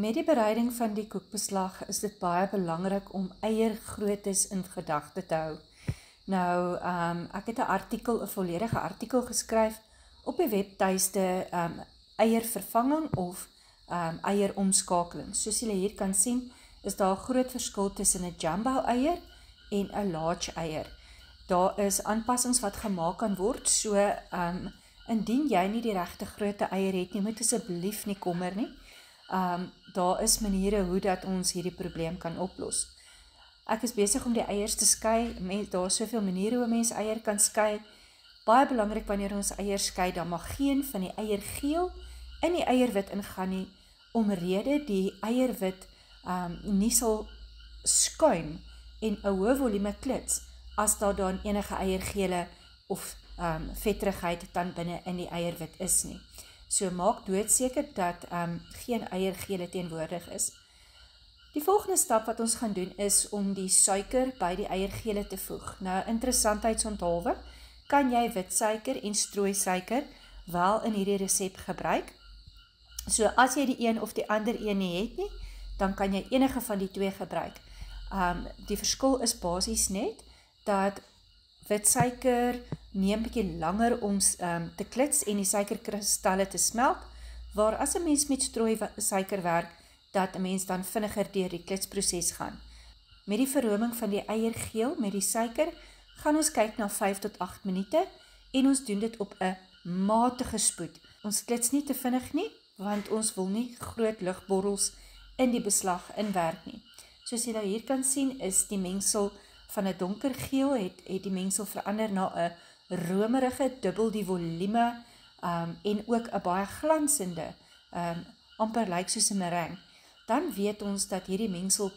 Met die bereiding van die koekbeslag is dit baie belangrik om eiergroottes in gedagte te hou. Nou, ek het 'n volledige artikel geskryf op die webtuiste eiervervanging of eieromskakeling. Soos julle hier kan sien, is daar 'n groot verskil tussen 'n jumbo eier en 'n large eier. Daar is aanpassings wat gemaak kan word, so indien jy nie die regte grootte eier het nie, moet asseblief nie kommer nie. Daar is maniere hoe dat ons hierdie probleem kan oplos. Ek is besig om die eiers te skei, daar is soveel maniere hoe mens eier kan skei. Baie belangrik wanneer ons eiers skei, dan mag geen van die eiergeel in die eierwit ingaan nie, omrede die eierwit nie sal skuim en 'n hoë volume klits, as daar dan enige eiergele of vetterigheid dan binne in die eierwit is nie. So maak doodseker dat geen eiergele teenwoordig is. Die volgende stap wat ons gaan doen is om die suiker by die eiergele te voeg. Nou, interessantheidsonthaalwe, kan jy witsuiker en strooisuiker wel in hierdie resep gebruik. So as jy die een of die ander een nie het nie, dan kan jy enige van die twee gebruik. Die verskil is basies net dat witsuiker neem bietjie langer om te klits en die suikerkristalle te smelt, waar as 'n mens met strooisuiker werk, dat 'n mens dan vinniger deur die klitsproses gaan. Met die verroming van die eiergeel met die suiker, gaan ons kyk na 5 tot 8 minute en ons doen dit op 'n matige spoed. Ons klits nie te vinnig nie, want ons wil nie groot lugborrels in die beslag inwerk nie. Soos jy nou hier kan sien, is die mengsel van 'n donkergeel, het die mengsel verander na 'n romerige, dubbel die volume, en ook 'n baie glansende, amper lyk soos 'n meringue. Dan weet ons dat hierdie mengsel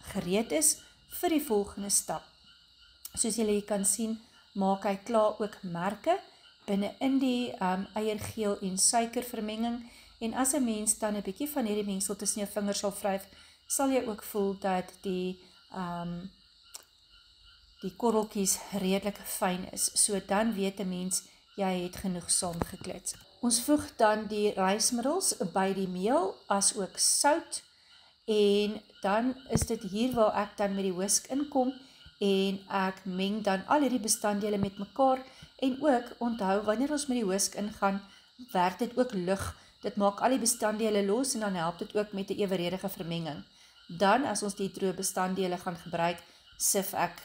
gereed is vir die volgende stap. Soos julle hier kan sien, maak hy klaar ook merke binne in die eiergeel en suikervermenging, en as 'n mens dan 'n bietjie van hierdie mengsel tussen jou vingers sal wryf, sal jy ook voel dat die korreltjies redelik fyn is. So dan weet 'n mens, jy het genoeg saamgeklits. Ons voeg dan die rysmiddels by die meel, as ook sout, en dan is dit hier waar ek dan met die whisk inkom, en ek meng dan al hierdie bestanddele met mekaar, en ook onthou, wanneer ons met die whisk ingaan, werk dit ook lug. Dit maak al die bestanddele los, en dan help dit ook met 'n eweredige vermenging. Dan, as ons die droë bestanddele gaan gebruik, sif ek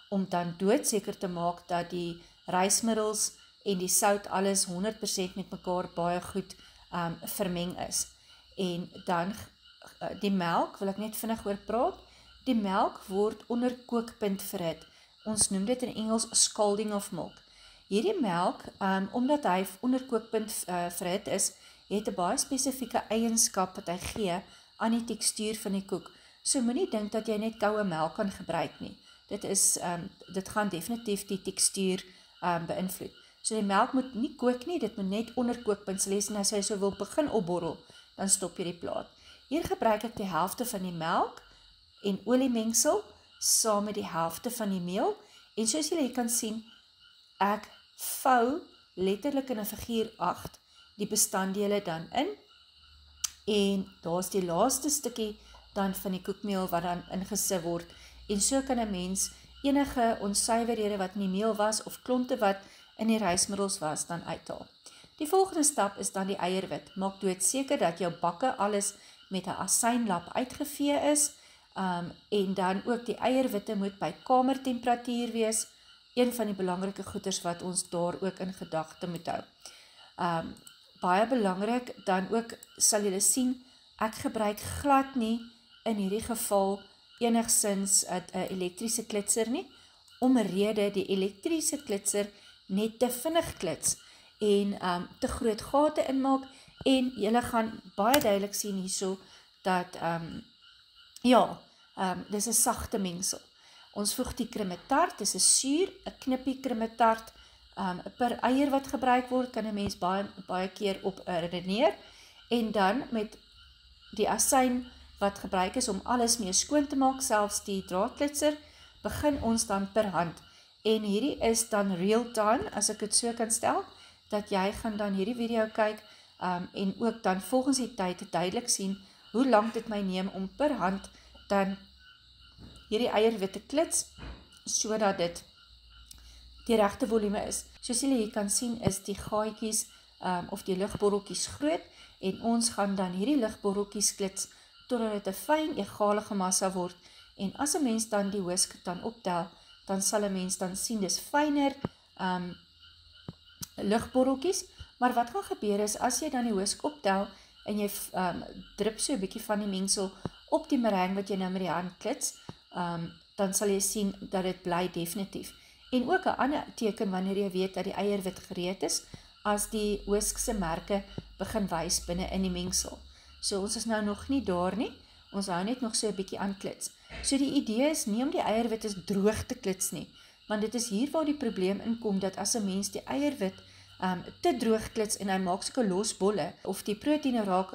om dan doodseker te maak dat die rysmiddels en die sout alles 100% met mekaar baie goed vermeng is. En dan die melk, wil ek net vinnig oor praat. Die melk word onder kookpunt verhit. Ons noem dit in Engels scalding of milk. Hierdie melk, omdat hy onder kookpunt verhit is, het 'n baie spesifieke eienskap wat hy gee aan die tekstuur van die koek. So moenie dink dat jy net koue melk kan gebruik nie. Dit gaan definitief die tekstuur beïnvloed. So die melk moet nie kook nie, dit moet net onder kookpunt lees, en as jy so wil begin opborrel, dan stop jy die plaat. Hier gebruik ek die helfte van die melk en oliemengsel saam met die helfte van die meel, en soos julle kan sien, ek vou letterlik in 'n figuur 8 die bestanddele dan in, en daar is die laaste stukkie dan van die koekmeel wat dan ingesief word, en so kan 'n mens enige onsuiverhede wat in die meel was, of klonte wat in die rysmiddels was, dan uithaal. Die volgende stap is dan die eierwit. Maak doodseker dat jou bakke alles met 'n asynlap uitgevee is, en dan ook die eierwitte moet by kamertemperatuur wees, een van die belangrike goeders wat ons daar ook in gedagte moet hou. Baie belangrik, dan ook sal julle sien, ek gebruik glad nie in hierdie geval enigsins 'n elektriese klitser nie, omrede die elektriese klitser net te vinnig klits, en te groot gate inmaak, en julle gaan baie duidelik sien hierso, dat dis 'n sagte mengsel. Ons voeg die kremetart, dis 'n suur, 'n knippie kremetart, per eier wat gebruik word, kan 'n mens baie keer op redeneer, en dan met die asyn wat gebruik is om alles mee skoon te maak, selfs die draadklitser, begin ons dan per hand. En hierdie is dan real time, as ek het so kan stel, dat jy gaan dan hierdie video kyk, en ook dan volgens die tyd duidelik sien, hoe lank dit my neem om per hand dan hierdie eier te klits, sodat dit die regte volume is. Soos julle hier kan sien, is die gaatjies of die lugborreltjies groot, en ons gaan dan hierdie lugborreltjies klits, totdat dit 'n fyn, egalige massa word, en as 'n mens dan die whisk dan optel, dan sal 'n mens dan sien, dis fyner lugborreltjies, maar wat gaan gebeur is, as jy dan die whisk optel, en jy drup so 'n bietjie van die mengsel op die meringue wat jy nou met die hand klits, dan sal jy sien dat dit bly definitief. En ook 'n ander teken wanneer jy weet dat die eierwit gereed is, as die whisk se merke begin wys binne in die mengsel. So ons is nou nog nie daar nie, ons hou net nog so 'n bietjie aan klits. So die idee is nie om die eierwit is droog te klits nie, want dit is hier waar die probleem inkom, dat as 'n mens die eierwit te droog klits en hy maak soke losbolle, of die proteïene raak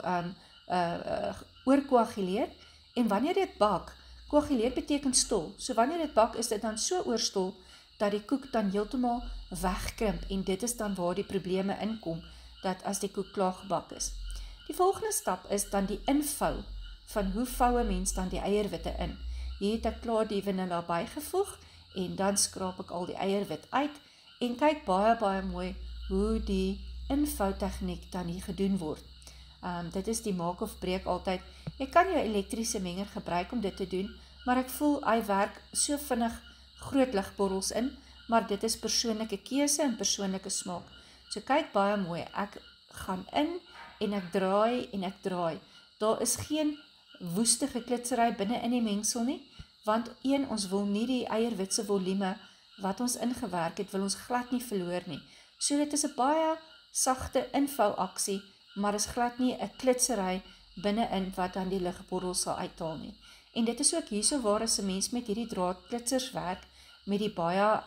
oorkoaguleer, en wanneer dit bak, koaguleer beteken stol, so wanneer dit bak is dit dan so oorstol, dat die koek dan heeltemal wegkrimp, en dit is dan waar die probleme inkom, dat as die koek klaar gebak is. Die volgende stap is dan die invou, van hoe vou 'n mens dan die eierwitte in. Hier het ek klaar die vanilla bygevoeg, en dan skraap ek al die eierwit uit, en kyk baie mooi hoe die invou tegniek dan hier gedoen word. Dit is die maak of breek altyd. Jy kan jou elektriese menger gebruik om dit te doen, maar ek voel hy werk so vinnig groot ligborrels in, maar dit is persoonlike keuse en persoonlike smaak. So kyk baie mooi, ek gaan in en ek draai. Daar is geen woeste geklitsery binne in die mengsel nie, want ons wil nie die eierwitse volume wat ons ingewerk het, wil ons glad nie verloor nie. So dit is 'n baie sagte invou aksie, maar is glad nie 'n klitsery binne-in wat dan die ligborrel sal uithaal nie. En dit is ook hierso waar as 'n mens met hierdie draadklitsers werk, met die baie,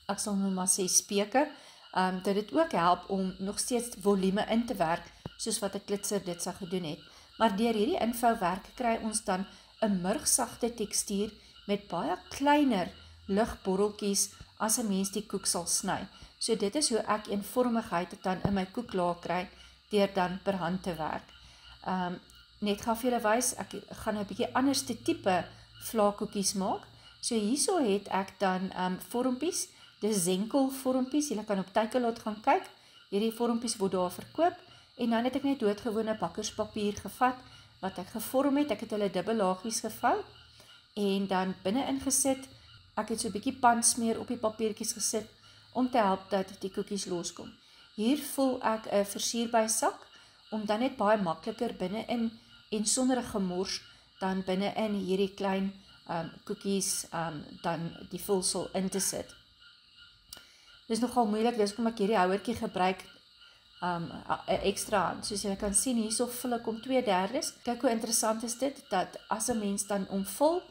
ek sal nou maar sê speke, dat dit ook help om nog steeds volume in te werk, soos wat 'n klitser dit sal gedoen het. Maar deur hierdie invouwerk kry ons dan 'n murgsagte tekstuur met baie kleiner lugborreltjies as 'n mens die koek sal sny. So dit is hoe ek eenvormigheid dan in my koeklaag kry, deur dan per hand te werk. Net gaan vir julle wys, ek gaan 'n bietjie anderste tipe vlaakoekies maak. So hierso het ek dan vormpies, dis zenkel vormpies, julle kan op Takealot gaan kyk, hierdie vormpies word daar verkoop, en dan het ek net doodgewone bakkerspapier gevat, wat ek gevorm het, ek het hulle dubbellaagies gevou, en dan binne ingesit, ek het so 'n bietjie pansmeer op die papiertjies gesit, om te help dat die koekies loskom. Hier voel ek 'n versierbysak, om dan net baie makliker binne-in, en sonder 'n gemors, dan binne-in hierdie klein koekies, dan die vulsel in te sit. Dit is nogal moeilik, dis kom ek hierdie houertjie gebruik, 'n ekstra hand, soos julle kan sien, hierso vul ek om 2/3. Kyk hoe interessant is dit, dat as 'n mens dan omvul,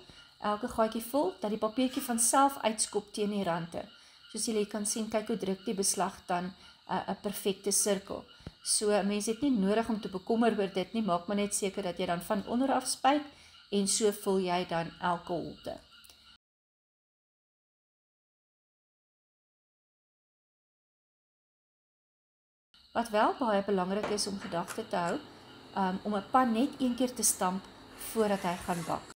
elke gaatjie vul, dat die papiertjie van self uitskop teen die rande. Soos julle kan sien, kyk hoe druk die beslag dan 'n perfekte sirkel. So, mens het nie nodig om te bekommer oor dit nie, maak maar net seker dat jy dan van onderaf spuit, en so vul jy dan elke holte. Wat wel baie belangrik is om gedagte te hou, om 'n pan net een keer te stamp, voordat hy gaan bak.